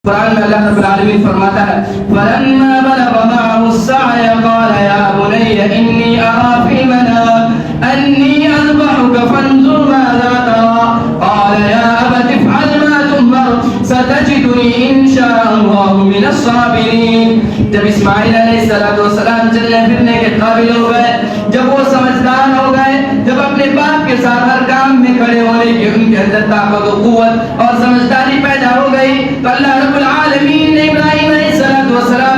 قرآن میں اللہ رب العالمین فرماتا ہے فَلَمَّا بَلَغَ مَعَهُ السَّعْيَ قَالَ يَا بُنَيَّ إِنِّي أَرَىٰ فِي الْمَنَامِ أَنِّي أَذْبَحُكَ فَانظُرْ مَاذَا تَرَىٰ قَالَ يَا أَبَتِ افْعَلْ مَا تُؤْمَرُ سَتَجِدُنِي إِن شَاءَ اللَّهُ مِنَ الصَّابِرِينَ۔ جب اسماعیل علیہ السلام چلنے پھرنے کے قابل ہو گئے، جب وہ سمجھدار ہو گئے، جب اپنے باپ کے ساتھ ہر کام میں کھڑے ہونے کی ان کے اندر طاقت و قوت اور سمجھداری پیدا ہو گئی، تو اللہ رب العالمین نے ابراہیم علیہ السلام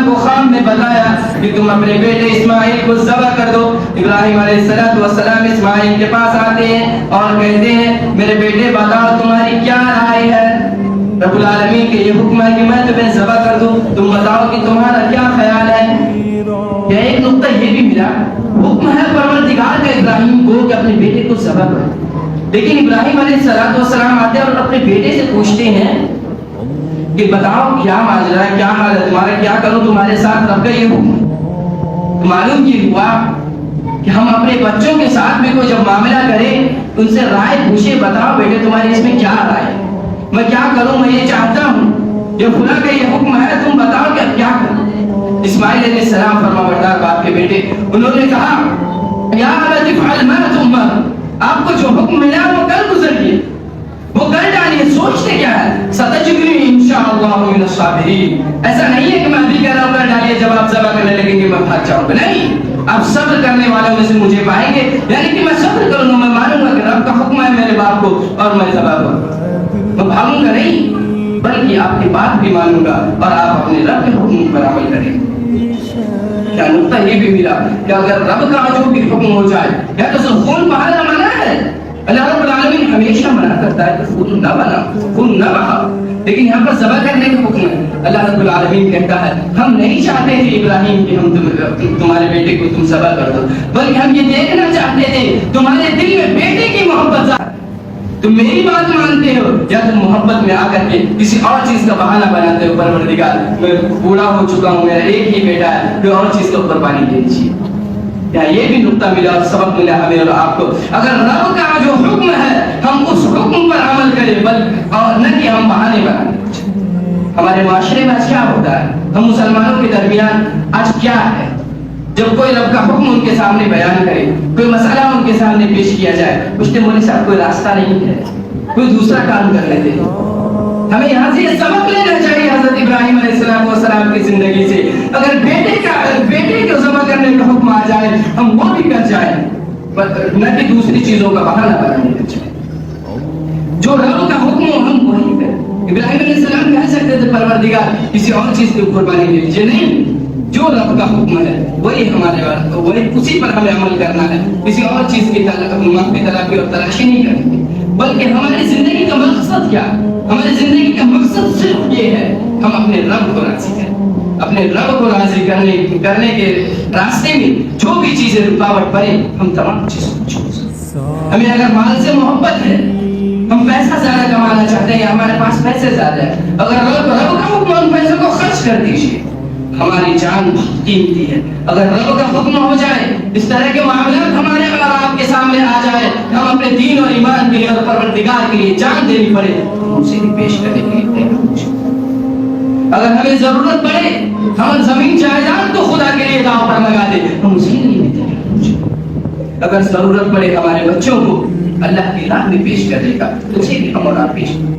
کو خواب میں بتایا کہ تم اپنے بیٹے اسماعیل کو ذبح کر دو۔ ابراہیم علیہ السلام اسماعیل کے پاس آتے ہیں اور کہتے ہیں میرے بیٹے بتاؤ تمہاری کیا رائے ہے؟ رب العالمین کے یہ حکم ہے کہ میں تمہیں ذبح کر دوں، تم بتاؤ کہ تمہارا کیا خیال ہے؟ یا ایک نقطہ یہ بھی ملا، حکم ہے پروردگار کا ابراہیم کو کہ اپنے بیٹے کو ذبح کرو، لیکن ابراہیم علیہ السلام آتے ہیں اور اپنے بیٹے سے پوچھتے ہیں کہ بتاؤ کیا ماجرا ہے، کیا حال ہے تمہارا، کیا کروں تمہارے ساتھ؟ رب کا یہ حکم ہے۔ تو معلوم یہ ہوا کہ ہم اپنے بچوں کے ساتھ بھی کوئی جب معاملہ کریں ان سے رائے پوچھے، بتاؤ بیٹے تمہاری اس میں کیا رائے ہے، میں کیا کروں، میں یہ چاہتا ہوں، یہ خدا کا یہ حکم ہے، تم بتاؤ کہ اب کیا کروں؟ اسماعیل علیہ السلام فرمانبردار باپ کے بیٹے، انہوں نے کہا یا ابت افعل ما تؤمر، آپ کو جو حکم ملا وہ کر گزریے، وہ کر ڈالیے، سوچتے کیا ہے؟ ستجدنی انشاءاللہ من الصابرین۔ ایسا نہیں ہے کہ میں ابھی کہہ رہا ہوں کر ڈالیے، جب آپ ذبح کرنے لگیں گے میں بھاگ جاؤں گا، نہیں، آپ صبر کرنے والوں میں سے مجھے پائیں گے، یعنی کہ میں صبر کروں گا، میں مانوں گا کہ رب کا حکم ہے میرے باپ کو اور میں ذبح کروں گا، میں بھاگوں گا نہیں، بلکہ آپ کی بات بھی مانوں گا اور آپ اپنے رب کے حکم پر عمل کریں گے۔ کیا نقطہ یہ بھی ملا کہ اگر رب کا جو بھی حکم ہو جائے، یا تو خون بہانا منع ہے، اللہ رب العالمین ہمیشہ منع کرتا ہے کہ خون نہ بہا، خون نہ بہا، لیکن یہاں پر ذبح کرنے کا حکم ہے۔ اللہ رب العالمین کہتا ہے ہم نہیں چاہتے تھے ابراہیم کہ ہم تمہارے بیٹے کو تم ذبح کر دو، بلکہ ہم یہ دیکھنا چاہتے تھے تمہارے دل میں بیٹے کی محبت، تم میری بات مانتے ہو یا تم محبت میں آ کر کے کسی اور چیز کا بہانہ بناتے ہو، پروردگار میں بوڑھا ہو چکا ہوں، میرا ایک ہی بیٹا ہے، کوئی اور چیز کا قربانی دے دیجیے۔ یا یہ بھی نقطہ ملا اور سبق ملا ہمیں اور آپ کو، اگر رب کا جو حکم ہے ہم اس حکم پر عمل کریں، اور نہ کہ ہم بہانے بنائیں۔ ہمارے معاشرے میں آج کیا ہوتا ہے، ہم مسلمانوں کے درمیان آج کیا ہے، جب کوئی رب کا حکم ان کے سامنے بیان کرے، کوئی مسئلہ ان کے سامنے پیش کیا جائے، پوچھتے مولوی صاحب کوئی راستہ نہیں ہے، کوئی دوسرا کام کر لیتے ہیں۔ ہمیں یہاں سے یہ سبق لینا چاہیے حضرت ابراہیم علیہ السلام کی زندگی سے، اگر بیٹے کو ذبح کرنے کا حکم آ جائے ہم وہ بھی کر جائیں، نہ کہ دوسری چیزوں کا بہانہ بنانے کا چاہیے۔ جو رب کا حکم ہو ہم وہی کریں۔ ابراہیم علیہ السلام کہہ سکتے تھے پروردگار کسی اور چیز کی قربانی دے دیجیے، نہیں، جو رب کا حکم ہے وہی ہمارے وہی اسی پر ہمیں عمل کرنا ہے، کسی اور چیز کی تلاقی اور تلاشی نہیں کرنی، بلکہ ہماری زندگی کا مقصد کیا؟ ہماری زندگی کا مقصد صرف یہ ہے ہم اپنے رب کو راضی کریں، اپنے رب کو راضی کرنے کے راستے میں جو بھی چیزیں رکاوٹ پڑے ہم تمام چیزوں کو چھوڑ۔ ہمیں اگر مال سے محبت ہے، ہم پیسہ زیادہ کمانا چاہتے ہیں، ہمارے پاس پیسے زیادہ ہیں، اگر رب کا حکم ان پیسوں کو خرچ کر دیجیے، ہماری جان بہت قیمتی ہے۔ اگر رب کا حکم ہو جائے، اس طرح کے معاملات ہمارے اگر آپ کے سامنے آ جائے، ہم اپنے دین اور ایمان کے لیے اور پروردگار کے لیے جان دینی پڑے، ہم اسے بھی پیش کرنے کے لیے تیار ہو جائیں۔ اگر ہمیں ضرورت پڑے ہم زمین جائیداد کو خدا کے لیے داؤ پر لگا دیں، ہم اس کے لیے بھی تیار ہو جائیں۔ اگر ضرورت پڑے ہمارے بچوں کو اللہ کی راہ میں پیش کرنے کا، تو اسے بھی ہم اور آپ پیش کریں۔